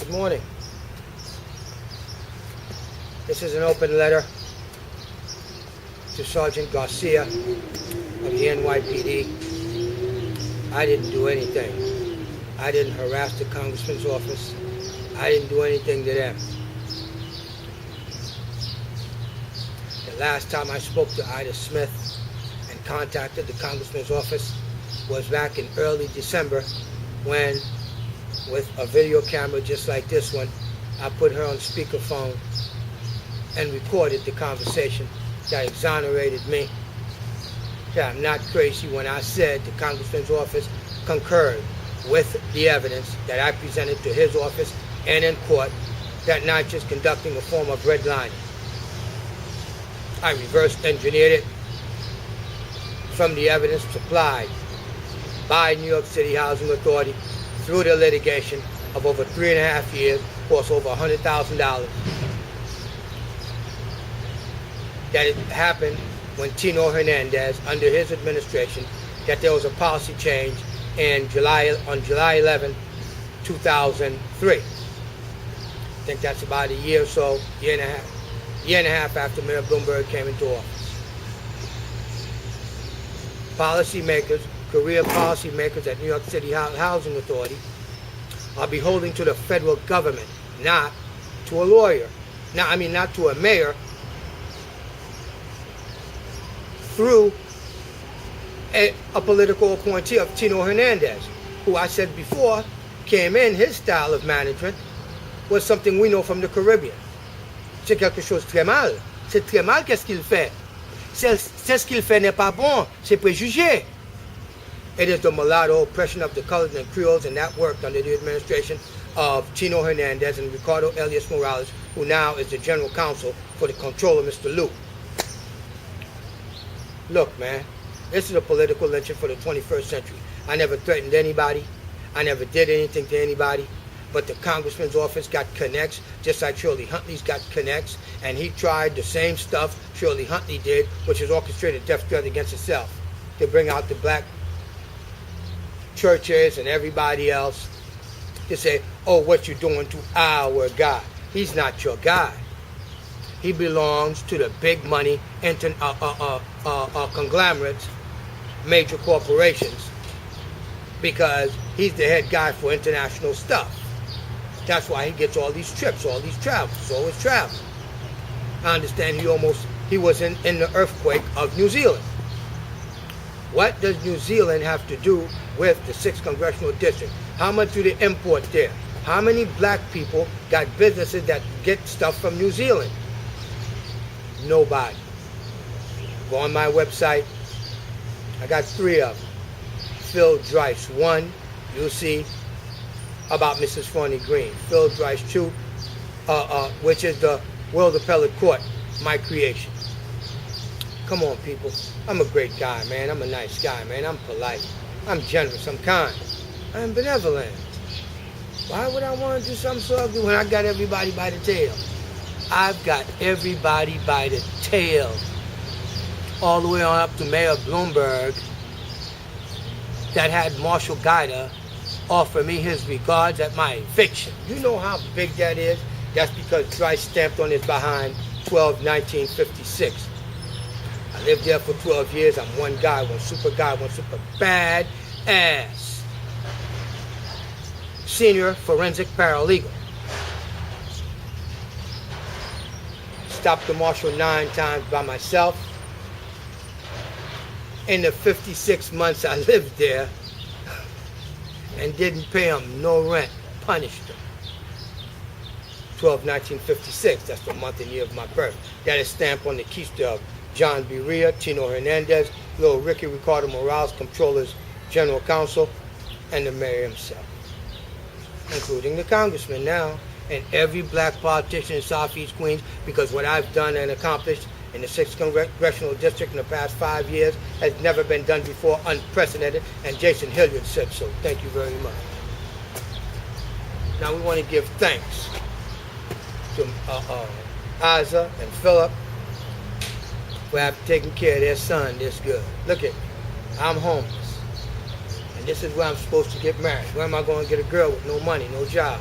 Good morning. This is an open letter to Sergeant Garcia of the NYPD. I didn't do anything. I didn't harass the congressman's office. I didn't do anything to them. The last time I spoke to Ida Smith and contacted the congressman's office was back in early December when, with a video camera just like this one, I put her on speakerphone and recorded the conversation that exonerated me. Yeah, I'm not crazy when I said the congressman's office concurred with the evidence that I presented to his office and in court, that not just conducting a form of redlining. I reverse engineered it from the evidence supplied by New York City Housing Authority through the litigation of over 3.5 years, cost over $100,000. That it happened when Tino Hernandez, under his administration, that there was a policy change on July 11, 2003. I think that's about a year or so, year and a half after Mayor Bloomberg came into office. Policymakers, career policymakers at New York City Housing Authority are beholden to the federal government, not to a lawyer, not to a mayor, through a political appointee of Tino Hernandez, who I said before came in, his style of management was something we know from the Caribbean. C'est quelque chose très mal. C'est très mal qu'est-ce qu'il fait. C'est ce qu'il fait n'est pas bon. C'est préjugé. It is the mulatto oppression of the colored and Creoles, and that worked under the administration of Tino Hernandez and Ricardo Elias Morales, who now is the general counsel for the controller, Mr. Liu. Look, man, this is a political lynching for the 21st century. I never threatened anybody. I never did anything to anybody. But the congressman's office got connects, just like Shirley Huntley's got connects, and he tried the same stuff Shirley Huntley did, which is orchestrated death threat against itself, to bring out the black churches and everybody else to say, oh, what you doing to our guy. He's not your guy. He belongs to the big money conglomerates, major corporations, because he's the head guy for international stuff. That's why he gets all these trips, all these travels. He's always traveling. I understand he was in the earthquake of New Zealand. What does New Zealand have to do with the 6th Congressional District? How much do they import there? How many black people got businesses that get stuff from New Zealand? Nobody. Go on my website. I got 3 of them. Phil DRICE 1, you'll see about Mrs. FRONIE Green. Phil DRICE 2, which is the World Appellate Court, my creation. Come on, people. I'm a great guy, man. I'm a nice guy, man. I'm polite. I'm generous. I'm kind. I'm benevolent. Why would I want to do something so ugly when I got everybody by the tail? I've got everybody by the tail. All the way on up to Mayor Bloomberg, that had Marshall Guida offer me his regards at my eviction. You know how big that is? That's because DRICE stamped on his behind 12/1956. I lived there for 12 years. I'm one guy, one super bad ass senior forensic paralegal. Stopped the marshal 9 times by myself. In the 56 months I lived there, and didn't pay him no rent, punished him. 12/1956, that's the month and year of my birth. That is stamped on the keister of John B. Rhea, Tino Hernandez, Lil Ricky Ricardo Morales, Comptroller's General Counsel, and the mayor himself, including the congressman now, and every black politician in Southeast Queens, because what I've done and accomplished in the 6th Congressional District in the past 5 years has never been done before, unprecedented, and Jason Hilliard said so. Thank you very much. Now we want to give thanks to Isa and Philip for having taken care of their son this good. Look at me. I'm homeless. And this is where I'm supposed to get married. Where am I going to get a girl with no money, no job?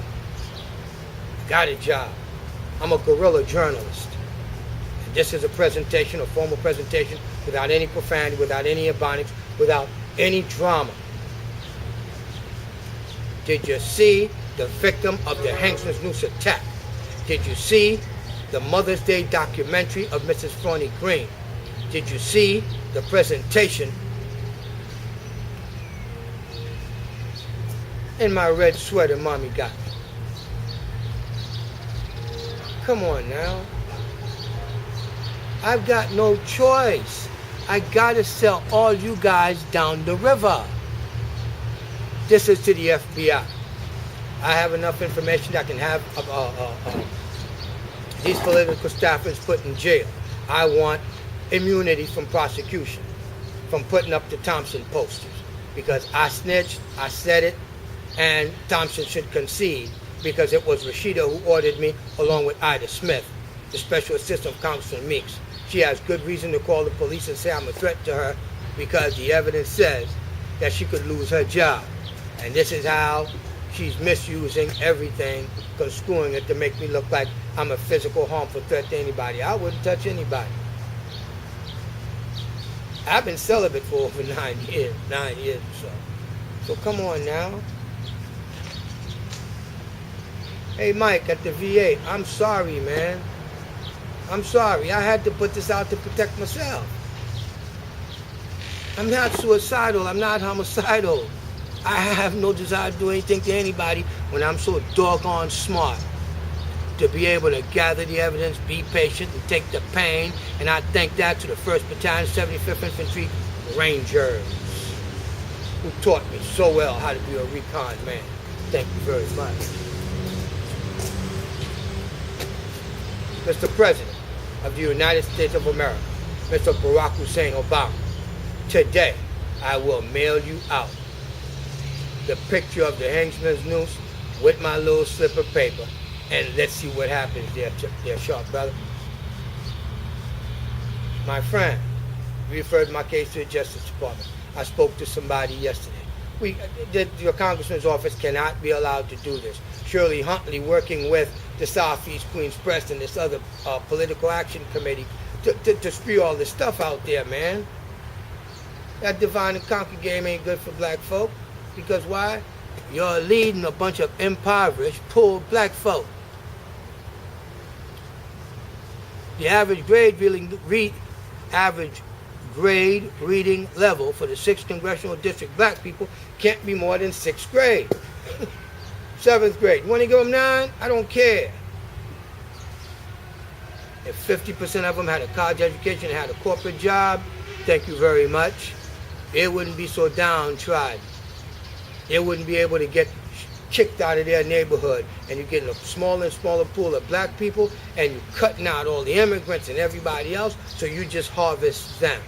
got a job. I'm a guerrilla journalist. And this is a presentation, a formal presentation, without any profanity, without any ebonics, without any drama. Did you see the victim of the Hangsman's Noose attack? Did you see the Mother's Day documentary of Mrs. FRONIE Green? Did you see the presentation in my red sweater mommy got me? Come on now. I've got no choice. I gotta sell all you guys down the river. This is to the FBI. I have enough information that I can have these political staffers put in jail. I want immunity from prosecution, from putting up the Thompson posters. Because I snitched, I said it, and Thompson should concede, because it was Rashida who ordered me, along with Ida Smith, the special assistant of Congressman Meeks. She has good reason to call the police and say I'm a threat to her, because the evidence says that she could lose her job. And this is how she's misusing everything, construing it to make me look like I'm a physical harmful threat to anybody. I wouldn't touch anybody. I've been celibate for over 9 years or so. So come on now. Hey Mike at the VA, I'm sorry, man. I'm sorry. I had to put this out to protect myself. I'm not suicidal. I'm not homicidal. I have no desire to do anything to anybody when I'm so doggone smart to be able to gather the evidence, be patient, and take the pain. And I thank that to the 1st Battalion, 75th Infantry Rangers, who taught me so well how to be a recon man. Thank you very much. Mr. President of the United States of America, Mr. Barack Hussein Obama, today I will mail you out the picture of the Hangsman's Noose with my little slip of paper, and let's see what happens there, sharp brother. My friend, referred my case to the Justice Department. I spoke to somebody yesterday. Your Congressman's office cannot be allowed to do this. Shirley Huntley, working with the Southeast Queens Press and this other political action committee to spew all this stuff out there, man. That divide and conquer game ain't good for black folk. Because why? You're leading a bunch of impoverished, poor black folk. The average grade reading level for the 6th Congressional District black people can't be more than 6th grade. 7th grade. You want to give them 9? I don't care. If 50% of them had a college education and had a corporate job, thank you very much, it wouldn't be so downtrodden. They wouldn't be able to get kicked out of their neighborhood, and you're getting a smaller and smaller pool of black people, and you're cutting out all the immigrants and everybody else, so you just harvest them.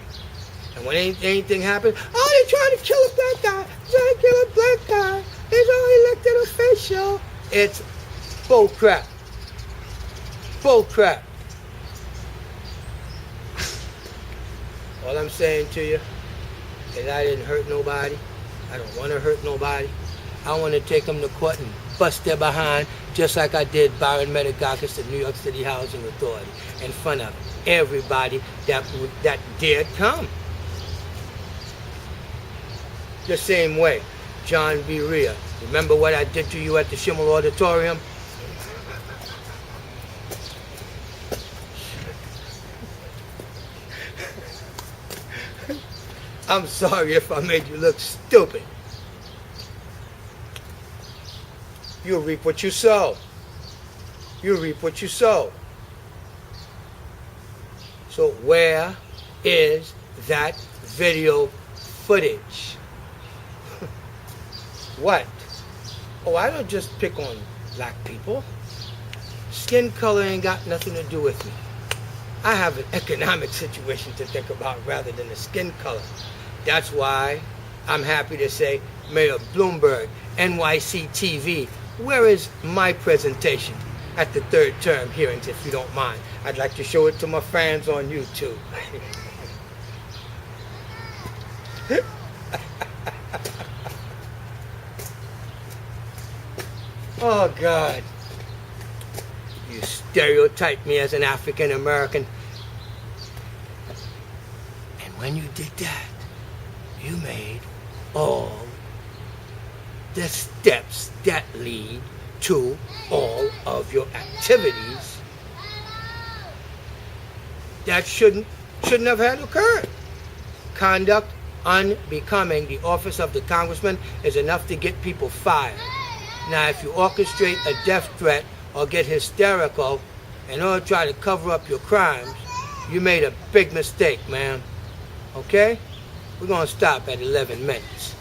And when anything happens, oh, they're trying to kill a black guy, trying to kill a black guy, it's all elected official. It's bull crap. Bull crap. All I'm saying to you is I didn't hurt nobody. I don't want to hurt nobody. I want to take them to court and bust their behind, just like I did Byron Metigakis at New York City Housing Authority, in front of everybody that dared come. The same way, John B. Rhea. Remember what I did to you at the Schimmel Auditorium? I'm sorry if I made you look stupid. You reap what you sow. You reap what you sow. So where is that video footage? What? Oh, I don't just pick on black people. Skin color ain't got nothing to do with me. I have an economic situation to think about rather than the skin color. That's why I'm happy to say, Mayor Bloomberg, NYC TV, where is my presentation at the 3rd term hearings, if you don't mind? I'd like to show it to my fans on YouTube. Oh, God. stereotype me as an African American. And when you did that, you made all the steps that lead to all of your activities that shouldn't have had occurred. Conduct unbecoming the office of the congressman is enough to get people fired. Now, if you orchestrate a death threat or get hysterical in order to try to cover up your crimes, you made a big mistake, man. Okay? We're going to stop at 11 minutes.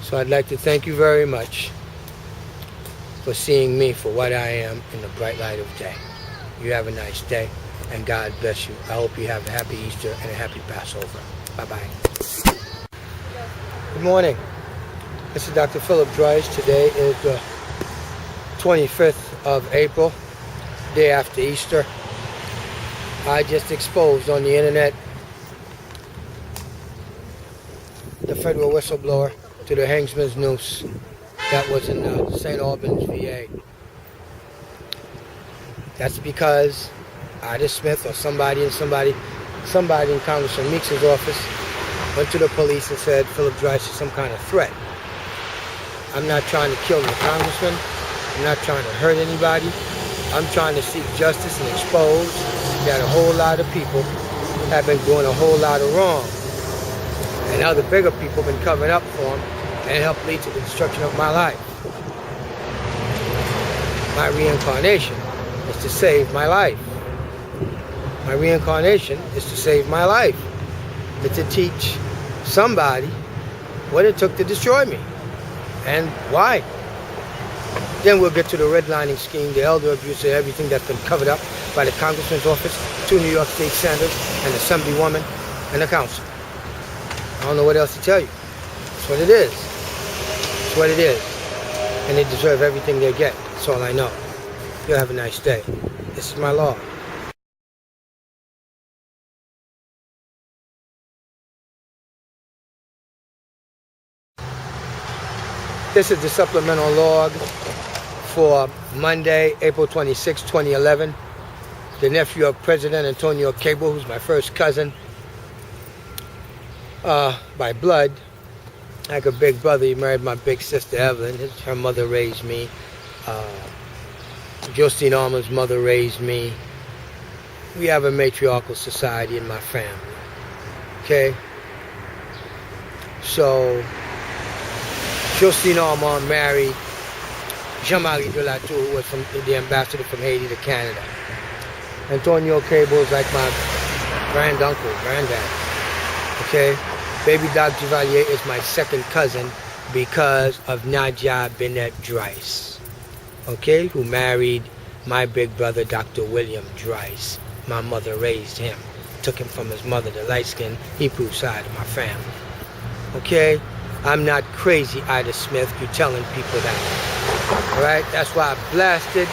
So I'd like to thank you very much for seeing me for what I am in the bright light of day. You have a nice day, and God bless you. I hope you have a happy Easter and a happy Passover. Bye-bye. Good morning. This is Dr. Philip DRICE. Today is the 25th of April, day after Easter. I just exposed on the internet the federal whistleblower to the Hangsman's noose that was in St. Albans, VA. That's because Ida Smith or somebody in Congressman Meeks' office went to the police and said Philip DRICE is some kind of threat. I'm not trying to kill the congressman. I'm not trying to hurt anybody. I'm trying to seek justice and expose that a whole lot of people have been doing a whole lot of wrong. And other bigger people have been covering up for them and helped lead to the destruction of my life. My reincarnation is to save my life. My reincarnation is to save my life. It's to teach somebody what it took to destroy me and why. Then we'll get to the redlining scheme, the elder abuse, and everything that's been covered up by the congressman's office, 2 New York State senators, and the assemblywoman, and the council. I don't know what else to tell you. That's what it is. That's what it is. And they deserve everything they get. That's all I know. You'll have a nice day. This is my law. This is the supplemental log for Monday, April 26, 2011. The nephew of President Antonio Cable, who's my first cousin by blood. Like a big brother, he married my big sister Evelyn. Her mother raised me. Justine Armour's mother raised me. We have a matriarchal society in my family. Okay? So, Justine Armour married Jean-Marie Delatour, who was the ambassador from Haiti to Canada. Antonio Cable is like my granddad. Okay? Baby Doc Duvalier is my second cousin because of Nadia Bennett DRICE. Okay? Who married my big brother, Dr. William DRICE. My mother raised him. Took him from his mother, the light-skinned Hebrew side of my family. Okay? I'm not crazy, Ida Smith. You're telling people that. Alright? That's why I blasted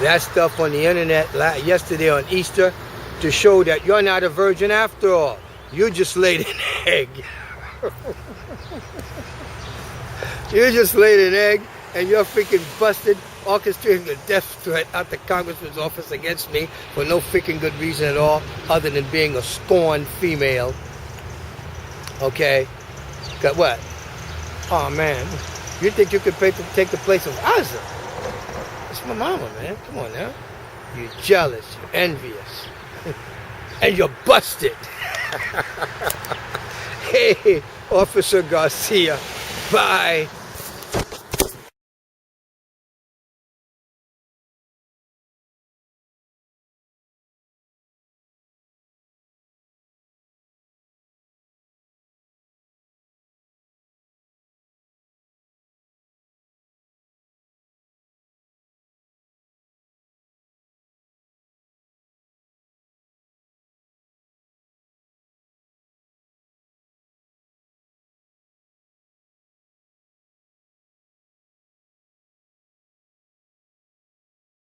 that stuff on the internet yesterday on Easter to show that you're not a virgin after all. You just laid an egg. You just laid an egg and you're freaking busted orchestrating a death threat out the congressman's office against me for no freaking good reason at all other than being a scorned female. Okay? Got what? Oh man. You think you could take the place of Asa? It's my mama, man. Come on now. You're jealous. You're envious. And you're busted. Hey, Officer Garcia. Bye.